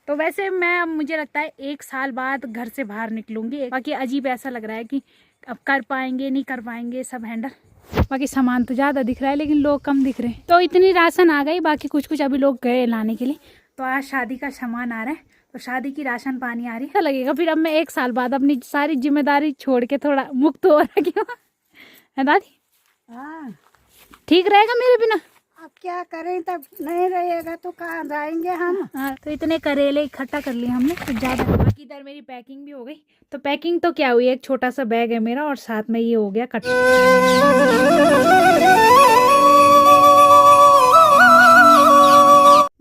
तो वैसे मैं मुझे लगता है 1 साल बाद घर से बाहर निकलूंगी। बाकी अजीब ऐसा लग रहा है कि अब कर पाएंगे नहीं कर पाएंगे सब हैंडल। बाकी सामान तो ज़्यादा दिख रहा है लेकिन लोग कम दिख रहे हैं। तो इतनी राशन आ गई, बाकी कुछ कुछ अभी लोग गए लाने के लिए। तो आज शादी का सामान आ रहा है, तो शादी की राशन पानी आ रही है। लगेगा फिर अब मैं 1 साल बाद अपनी सारी जिम्मेदारी छोड़ के थोड़ा मुक्त हो रही हूँ, है दादी? हाँ, ठीक रहेगा मेरे बिना? अब क्या करें, तब नहीं रहेगा तो कहाँ जाएंगे हम। हाँ, तो इतने करेले इकट्ठा कर लिए हमने तो ज़्यादा। बाकी इधर मेरी पैकिंग भी हो गई। तो पैकिंग तो क्या हुई, एक छोटा सा बैग है मेरा और साथ में ये हो गया कट।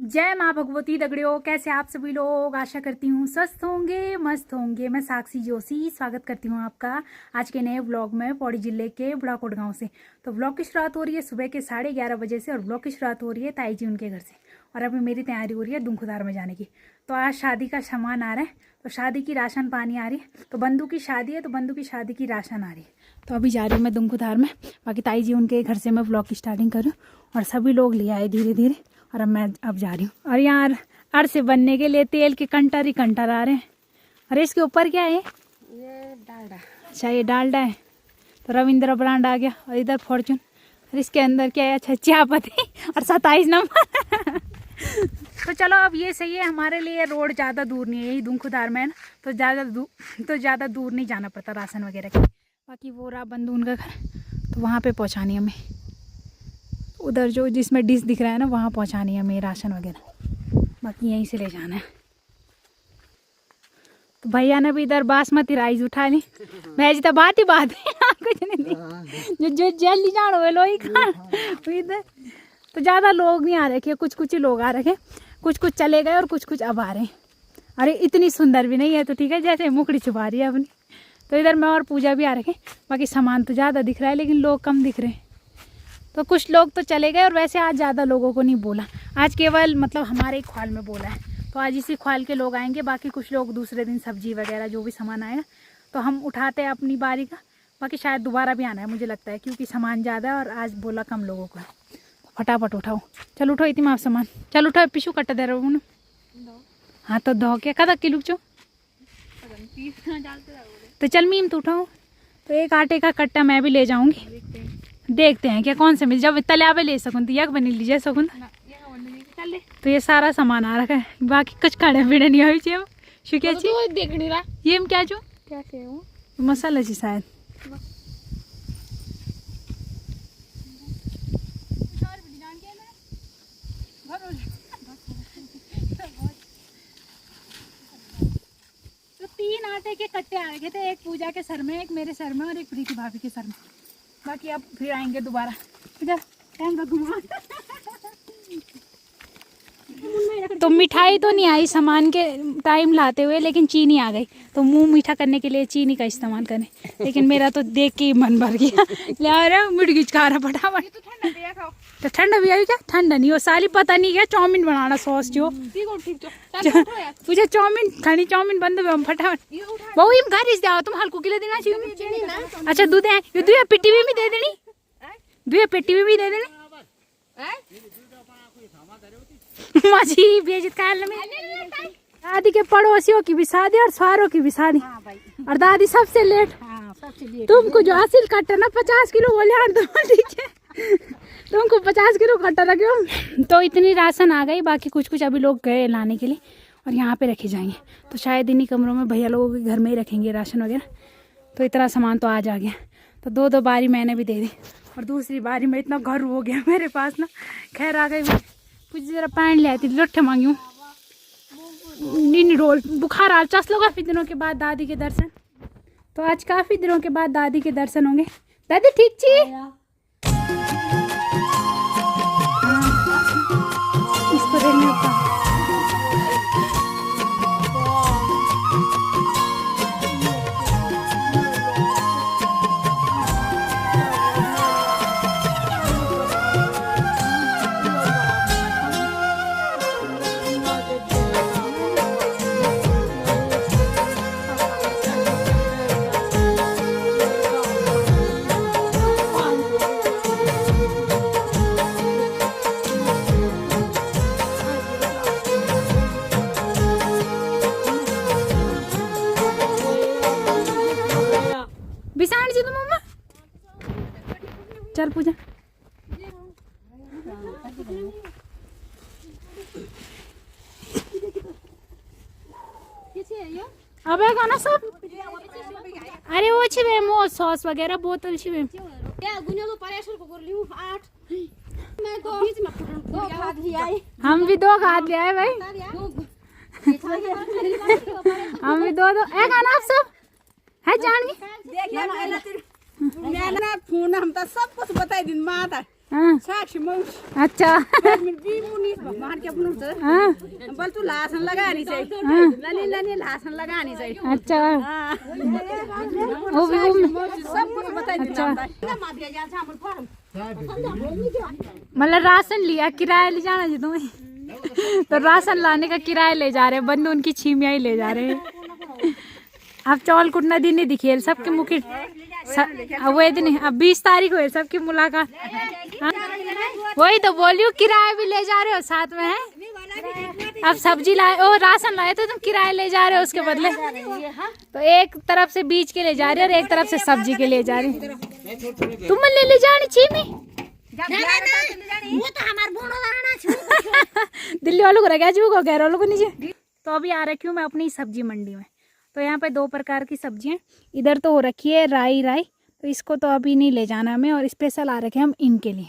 जय माँ भगवती दगड़ियों, कैसे आप सभी लोग? आशा करती हूँ स्वस्थ होंगे, मस्त होंगे। मैं साक्षी जोशी स्वागत करती हूँ आपका आज के नए व्लॉग में पौड़ी जिले के बुढ़ाकोट गांव से। तो व्लॉग की शुरुआत हो रही है सुबह के 11:30 बजे से और व्लॉग की शुरुआत हो रही है ताई जी उनके घर से। और अभी मेरी तैयारी हो रही है दुखुदार में जाने की। तो आज शादी का सामान आ रहा है, तो शादी की राशन पानी आ रही है। तो बंधु की शादी है, तो बंधु की शादी की राशन आ रही है। तो अभी जा रही हूँ मैं दुखुदार में। बाकी ताई जी उनके घर से मैं व्लॉग की स्टार्टिंग करूँ और सभी लोग ले आए धीरे धीरे। और अब मैं जा रही हूँ। और यहाँ अर से बनने के लिए तेल के कंटर ही कंटर आ रहे हैं। अरे इसके ऊपर क्या है? ये डालडा। अच्छा, ये डालडा है। तो रविंद्र ब्रांड आ गया। और इधर फॉर्चून। और इसके अंदर क्या है? अच्छा, चायपत्ती और 27 नंबर। तो चलो अब ये सही है हमारे लिए। रोड ज़्यादा दूर नहीं है, यही दुखुदार में है ना, तो ज़्यादा दूर नहीं जाना पड़ता राशन वगैरह के। बाकी वो रहा बंधु उनका घर, तो वहाँ पे पहुँचानी हमें। उधर जो जिसमें डिश दिख रहा है ना, वहाँ पहुँचानी है हमें राशन वगैरह। बाकी यहीं से ले जाना है। तो भैया ने भी इधर बासमती राइस उठा ली। भैया जी तो बात ही बात है, कुछ नहीं। जो जल्दी जान हुए लोग खा इधर। तो ज़्यादा लोग नहीं आ रखे, कुछ कुछ ही लोग आ रखे। कुछ कुछ चले गए और कुछ कुछ अब आ रहे हैं। अरे इतनी सुंदर भी नहीं है, तो ठीक है, जैसे मुखड़ी छुपा रही है अपनी। तो इधर मैं और पूजा भी आ रखे। बाकी सामान तो ज़्यादा दिख रहा है लेकिन लोग कम दिख रहे हैं। तो कुछ लोग तो चले गए और वैसे आज ज़्यादा लोगों को नहीं बोला। आज केवल मतलब हमारे ही ख्वाल में बोला है। तो आज इसी ख्वाल के लोग आएंगे। बाकी कुछ लोग दूसरे दिन सब्जी वगैरह जो भी सामान आएगा तो हम उठाते हैं अपनी बारी का। बाकी शायद दोबारा भी आना है मुझे लगता है, क्योंकि सामान ज़्यादा है और आज बोला कम लोगों को है। फटाफट उठाओ, चल उठो इतनी आप सामान। चल उठो, पिछू कट दे रहा हूँ। हाँ तो धो के कदा किलो चो तो चल मीम तो उठाओ। तो एक आटे का कट्टा मैं भी ले जाऊंगी। देखते हैं क्या कौन से मिल, जब तले ले सकूँ तो यक बनी लीजिए सकूँ। तो ये सारा सामान आ रखा है, बाकी कुछ खाने पीने नहीं हुई चाहिए। शुक्रिया जी देख नहीं रहा ये हम क्या जो क्या मसाला जी शायद। तो 3 आटे के कट्टे आ गए थे, एक पूजा के सर में, एक मेरे सर में और एक प्रीति भाभी के सर में। बाकी अब फिर आएंगे दोबारा। तो मिठाई तो नहीं आई सामान के टाइम लाते हुए, लेकिन चीनी आ गई। तो मुंह मीठा करने के लिए चीनी का इस्तेमाल करें। लेकिन मेरा तो देख के ही मन भर गया। ले रहा मिर्गी खा रहा फटाफट। तो ठंडा भी आई क्या? ठंडा नहीं हो साली, पता नहीं क्या चाउमीन बनाना सॉस जो पूछे चाउमीन खानी, चाउमीन बंद फटाफट। बहु हिम घर इस जाओ तुम हल्को किलो देना चाहिए। अच्छा दूध है, ये दुया पेटी में भी दे देनी, दुया पेटी में भी दे देनी। माजी बेइज्जत काल में दादी के पड़ोसियों की भी शादी और सारों की भी शादी। और दादी सबसे लेट। तुमको जो हासिल कट्टा ना 50 किलो बोले ठीक है, तुमको 50 किलो कट्टा रखे। तो इतनी राशन आ गई, बाकी कुछ कुछ अभी लोग गए लाने के लिए और यहाँ पे रखे जाएंगे। तो शायद इन्हीं कमरों में भैया लोगों के घर में ही रखेंगे राशन वगैरह। तो इतना सामान तो आज आ गया। तो 2-2 बारी मैंने भी दे दी और दूसरी बारी में इतना घर हो गया मेरे पास ना। खैर आ गई, कुछ जरा पैंट ले आती, लोट्ठे मांगी हूँ नीनी रोल। बुखार आ चस लो। काफ़ी दिनों के बाद दादी के दर्शन। तो आज काफ़ी दिनों के बाद दादी के दर्शन होंगे। दादी ठीक छी? इसको देखने का चल पूजा। अबे गाना सब अरे वो छिवे मो सॉस वगैरह बोतल छिवे हम भी 2 हाथ ले आए भाई। हम भी 2 ए गाना आप सब है जान फोन हम तो सब कुछ बताई दिन माता साक्षी मौसी अच्छा बी मुनीस भगवान के अपनों से बल तू लासन लगानी चाहिए लनी लनी लासन लगानी चाहिए अच्छा वो सब कुछ बताई दिन मतलब राशन लिया किराया ले जाना जी तुम्हें तो राशन लाने का किराया ले जा रहे हैं बंदू उनकी छीमिया ही ले जा रहे हैं। अब चौल कुटना दिन नहीं दिखे सबके मुखी वो दिन अब 20 तारीख हुए सबकी मुलाकात। वही तो बोलियो किराया भी ले जा रहे हो साथ में है। अब सब्जी लाए ओ राशन लाए तो तुम किराया ले जा रहे हो उसके बदले तो एक तरफ से बीज के ले जा रहे हो और एक तरफ से सब्जी के ले जा रहे हो। तुम ले जानी छीमी दिल्ली वालों को रखा चूको गैर वालों को नीचे। तो अभी आ रखी हूँ मैं अपनी सब्जी मंडी में। तो यहाँ पे 2 प्रकार की सब्जियाँ इधर तो हो रखी है राई तो इसको तो अभी नहीं ले जाना हमें और स्पेशल आ रखे हैं हम इनके लिए।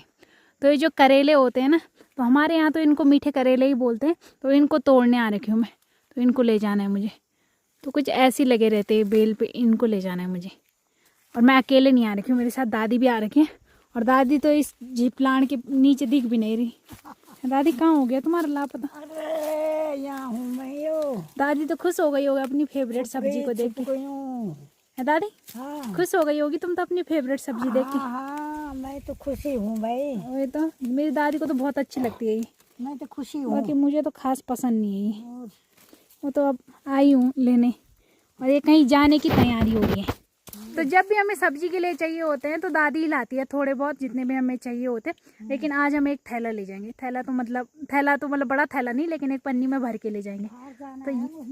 तो ये जो करेले होते हैं ना तो हमारे यहाँ तो इनको मीठे करेले ही बोलते हैं तो इनको तोड़ने आ रखी हूँ मैं। तो इनको ले जाना है मुझे तो कुछ ऐसे ही लगे रहते हैं बेल पे इनको ले जाना है मुझे। और मैं अकेले नहीं आ रखी हूँ मेरे साथ दादी भी आ रखी है और दादी तो इस जी प्लांट के नीचे दिख भी नहीं रही। दादी कहाँ हो गया तुम्हारा लापता? अरे यहाँ हूँ मैं यो। दादी तो खुश हो गई होगी अपनी फेवरेट सब्जी को देख के है दादी? हाँ खुश हो गई होगी तुम तो अपनी फेवरेट सब्जी देख के। हाँ मैं तो खुशी हूँ भाई। वही तो मेरी दादी को तो बहुत अच्छी लगती है ये। मैं तो खुशी हूँ बाकी मुझे तो खास पसंद नहीं है ये। वो तो अब आई हूँ लेने और ये कहीं जाने की तैयारी हो रही है। तो जब भी हमें सब्जी के लिए चाहिए होते हैं तो दादी ही लाती है थोड़े बहुत जितने भी हमें चाहिए होते हैं। लेकिन आज हम एक थैला ले जाएंगे। थैला तो मतलब बड़ा थैला नहीं लेकिन एक पन्नी में भर के ले जाएंगे। तो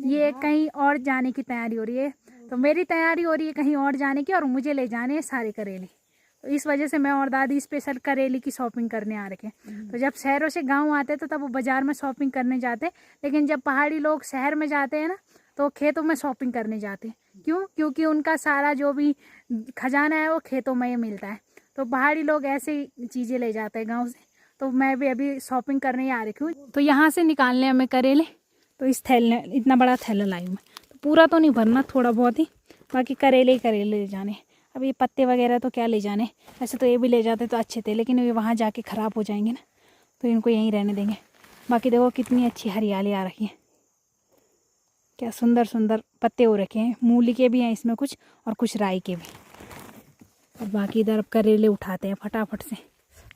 ये कहीं और जाने की तैयारी हो रही है। तो मेरी तैयारी हो रही है कहीं और जाने की और मुझे ले जाने हैं सारे करेले। तो इस वजह से मैं और दादी स्पेशल करेले की शॉपिंग करने आ रखे हैं। तो जब शहरों से गाँव आते तो तब वो बाज़ार में शॉपिंग करने जाते लेकिन जब पहाड़ी लोग शहर में जाते हैं ना तो खेतों में शॉपिंग करने जाते हैं। क्यों? क्योंकि उनका सारा जो भी खजाना है वो खेतों में ही मिलता है। तो पहाड़ी लोग ऐसे ही चीज़ें ले जाते हैं गांव से। तो मैं भी अभी शॉपिंग करने ही आ रही हूँ। तो यहाँ से निकालने हमें करेले तो इस थैले इतना बड़ा थैला लाई हूँ मैं। तो पूरा तो नहीं भरना थोड़ा बहुत ही बाकी करेले ही करेले ले जाने। अब ये पत्ते वगैरह तो क्या ले जाने वैसे तो ये भी ले जाते तो अच्छे थे लेकिन ये वहाँ जाके ख़राब हो जाएंगे ना तो इनको यहीं रहने देंगे। बाकी देखो कितनी अच्छी हरियाली आ रखी है क्या सुंदर सुंदर पत्ते हो रखे हैं। मूली के भी हैं इसमें कुछ और कुछ राई के भी। और बाकी इधर अब करेले उठाते हैं फटाफट से।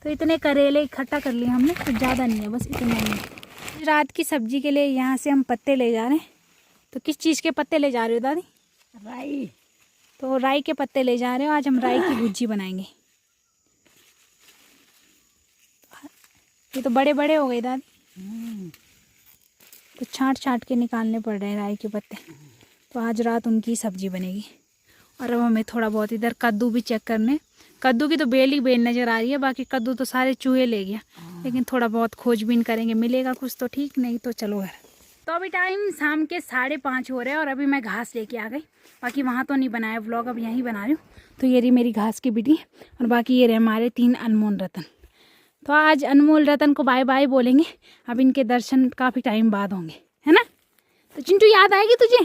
तो इतने करेले इकट्ठा कर लिए हमने कुछ ज़्यादा नहीं है बस इतना ही है। रात की सब्जी के लिए यहाँ से हम पत्ते ले जा रहे हैं। तो किस चीज़ के पत्ते ले जा रहे हो दादी? राई। तो राई के पत्ते ले जा रहे हो। आज हम राई की भुर्जी बनाएंगे। ये तो बड़े बड़े हो गए दादी तो छाँट के निकालने पड़ रहे हैं राई के पत्ते। तो आज रात उनकी सब्जी बनेगी। और अब हमें थोड़ा बहुत इधर कद्दू भी चेक करने। कद्दू की तो बेल ही बेल नज़र आ रही है बाकी कद्दू तो सारे चूहे ले गया लेकिन थोड़ा बहुत खोजबीन करेंगे मिलेगा कुछ तो ठीक नहीं तो चलो घर। तो अभी टाइम शाम के 5:30 हो रहे हैं और अभी मैं घास लेके आ गई। बाकी वहाँ तो नहीं बनाया व्लॉग अब यहीं बना रही हूँ। तो ये रही मेरी घास की बिटी और बाकी ये रहे हमारे 3 अनमोल रतन। तो आज अनमोल रतन को बाय बाय बोलेंगे। अब इनके दर्शन काफ़ी टाइम बाद होंगे है ना। तो चिंटू याद आएगी तुझे?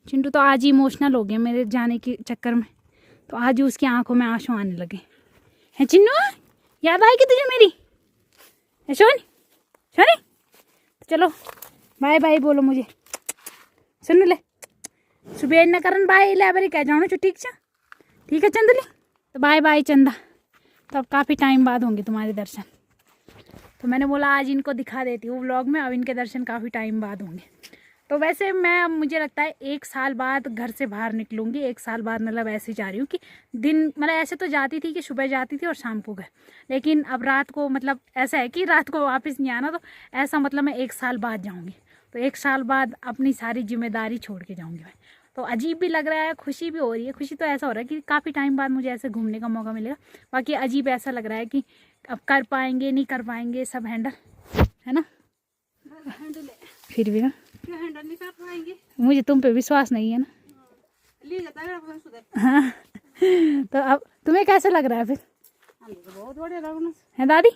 चिंटू तो आज ही इमोशनल हो गया मेरे जाने के चक्कर में। तो आज ही उसकी आंखों में आंसू आने लगे हैं। चिन्नू याद आएगी तुझे मेरी? सोनी सोनी तो चलो बाय बाय बोलो मुझे। सुन ले सुबह न करन बाय ले बारी कह जाओ ना ठीक है चंदली। तो बाय बाय चंदा। तो अब काफ़ी टाइम बाद होंगे तुम्हारे दर्शन। तो मैंने बोला आज इनको दिखा देती हूँ व्लॉग में। अब इनके दर्शन काफ़ी टाइम बाद होंगे। तो वैसे मैं अब मुझे लगता है 1 साल बाद घर से बाहर निकलूँगी। 1 साल बाद मतलब ऐसे जा रही हूँ कि दिन मतलब ऐसे तो जाती थी कि सुबह जाती थी और शाम को घर लेकिन अब रात को मतलब ऐसा है कि रात को वापस नहीं आना। तो ऐसा मतलब मैं 1 साल बाद जाऊँगी। तो 1 साल बाद अपनी सारी जिम्मेदारी छोड़ के जाऊँगी मैं। तो अजीब भी लग रहा है, खुशी भी हो रही है। खुशी तो ऐसा हो रहा है कि काफ़ी टाइम बाद मुझे ऐसे घूमने का मौका मिलेगा। बाकी अजीब ऐसा लग रहा है कि अब कर पाएंगे नहीं कर पाएंगे सब हैंडल, है ना। फिर भी ना हैंडल नहीं कर पाएंगे, मुझे तुम पे विश्वास नहीं है ना। ले जाता है। हाँ तो अब तुम्हें कैसा लग रहा है फिर? बहुत बढ़िया लगना है दादी,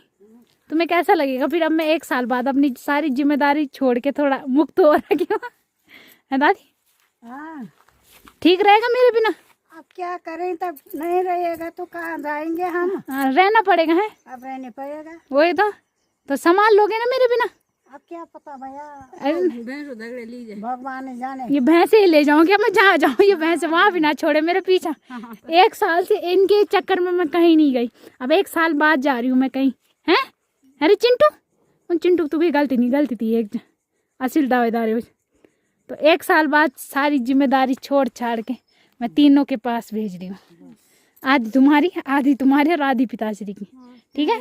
तुम्हें कैसा लगेगा फिर? अब मैं 1 साल बाद अपनी सारी जिम्मेदारी छोड़ के थोड़ा मुक्त हो रखी हूँ, है दादी? हाँ, ठीक रहेगा मेरे बिना? अब क्या करें, तब नहीं रहेगा तो कहाँ जाएंगे हम। हाँ, रहना पड़ेगा है, अब रहने पड़ेगा। वही तो संभाल लोगे ना मेरे बिना? अब क्या पता भैया, अरे भगवान ने जाने। ये भैंसे ही ले जाऊंगी, मैं जहाँ जाऊँ ये भैंसे वहाँ भी ना छोड़े मेरे पीछा। 1 साल से इनके चक्कर में मैं कहीं नहीं गई, अब 1 साल बाद जा रही हूँ मैं कहीं, हैं? अरे चिंटू, चिंटू तू भी गलती नहीं, गलती थी एक असिल दावेदार हो। तो 1 साल बाद सारी जिम्मेदारी छोड़ छाड़ के मैं तीनों के पास भेज रही हूँ, आधी तुम्हारी आधी तुम्हारी और आधी पिताश्री की, ठीक है?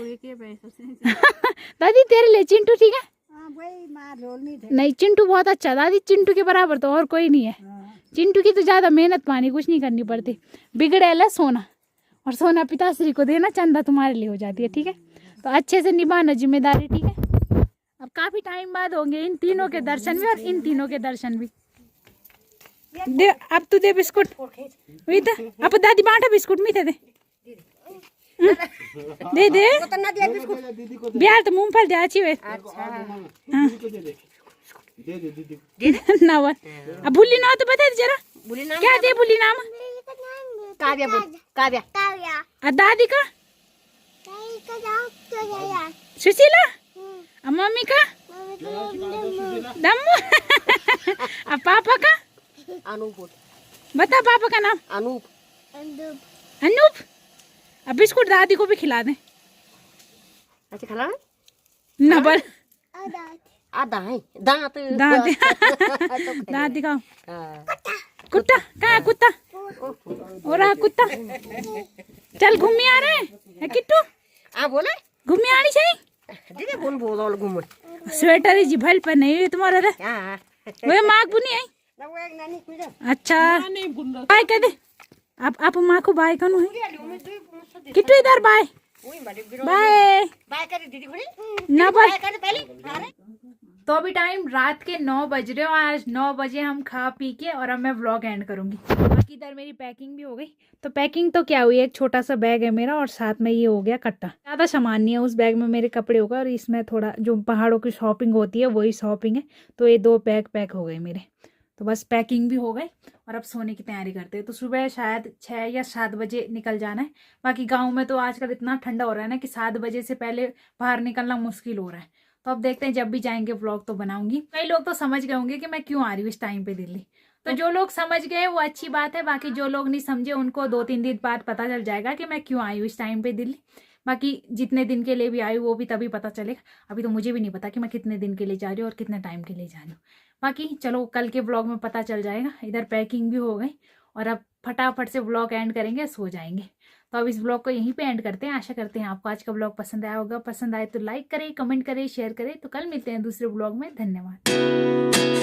दादी तेरे लिए चिंटू, ठीक है? नहीं चिंटू बहुत अच्छा दादी, चिंटू के बराबर तो और कोई नहीं है। चिंटू की तो ज़्यादा मेहनत पानी कुछ नहीं करनी पड़ती। बिगड़ेला सोना, और सोना पिताश्री को देना, चंदा तुम्हारे लिए हो जाती है, ठीक है? तो अच्छे से निभाना जिम्मेदारी, ठीक है? अब काफ़ी टाइम बाद होंगे इन तीनों के दर्शन भी और इन तीनों के दर्शन भी। दे अब तू दे बिस्कुट, अब दादी बांटा बिस्कुट मीठे दे, दे दे बिहार तो मूंगफल दे अच्छी वे ना वो। अब भूली ना हो तो बता दे जरा, क्या दे भूली नाम? काव्या बोल, काव्या। दादी का सुशीला, अब मम्मी का दम्मू, अब पापा का अनूप। बता पापा का नाम? अनूप। अनूप। अब बिस्कुट दादी को भी खिला दे। अच्छा खिला ना बल आधा है दांत दादी दांत दिखाओ। कुत्ता कहाँ है कुत्ता? हो रहा कुत्ता, चल घूमी आ रहे हैं किट्टू? बोले घूमी आनी चाहिए दीदी बोल बोल घूम स्वेटर जी भल पर नहीं तुम्हारा रे वो माग बुनी आई। अच्छा बाय कह दे, आप माँ को बाय कनु है किट्टू, इधर बाय बाय ना बाय। तो अभी टाइम रात के 9 बज रहे हो, आज 9 बजे हम खा पी के और अब मैं व्लॉग एंड करूंगी। बाकी इधर मेरी पैकिंग भी हो गई। तो पैकिंग तो क्या हुई, एक छोटा सा बैग है मेरा और साथ में ये हो गया कट्टा, ज़्यादा सामान नहीं है उस बैग में, मेरे कपड़े हो गए और इसमें थोड़ा जो पहाड़ों की शॉपिंग होती है वही शॉपिंग है। तो ये 2 बैग पैक हो गए मेरे, तो बस पैकिंग भी हो गई और अब सोने की तैयारी करते हैं। तो सुबह शायद 6 या 7 बजे निकल जाना है। बाकी गाँव में तो आजकल इतना ठंडा हो रहा है ना कि 7 बजे से पहले बाहर निकलना मुश्किल हो रहा है। तो अब देखते हैं, जब भी जाएंगे व्लॉग तो बनाऊंगी। कई लोग तो समझ गए होंगे कि मैं क्यों आ रही हूँ इस टाइम पे दिल्ली। तो जो लोग समझ गए वो अच्छी बात है, बाकी जो लोग नहीं समझे उनको 2-3 दिन बाद पता चल जाएगा कि मैं क्यों आई हूँ इस टाइम पे दिल्ली। बाकी जितने दिन के लिए भी आई हूँ वो भी तभी पता चलेगा। अभी तो मुझे भी नहीं पता कि मैं कितने दिन के लिए जा रही हूँ और कितने टाइम के लिए जा रही हूँ। बाकी चलो कल के व्लॉग में पता चल जाएगा। इधर पैकिंग भी हो गई और अब फटाफट से व्लॉग एंड करेंगे, सो जाएंगे। तो अब इस ब्लॉग को यहीं पे एंड करते हैं। आशा करते हैं आपको आज का ब्लॉग पसंद आया होगा। पसंद आए तो लाइक करें, कमेंट करें, शेयर करें। तो कल मिलते हैं दूसरे ब्लॉग में। धन्यवाद।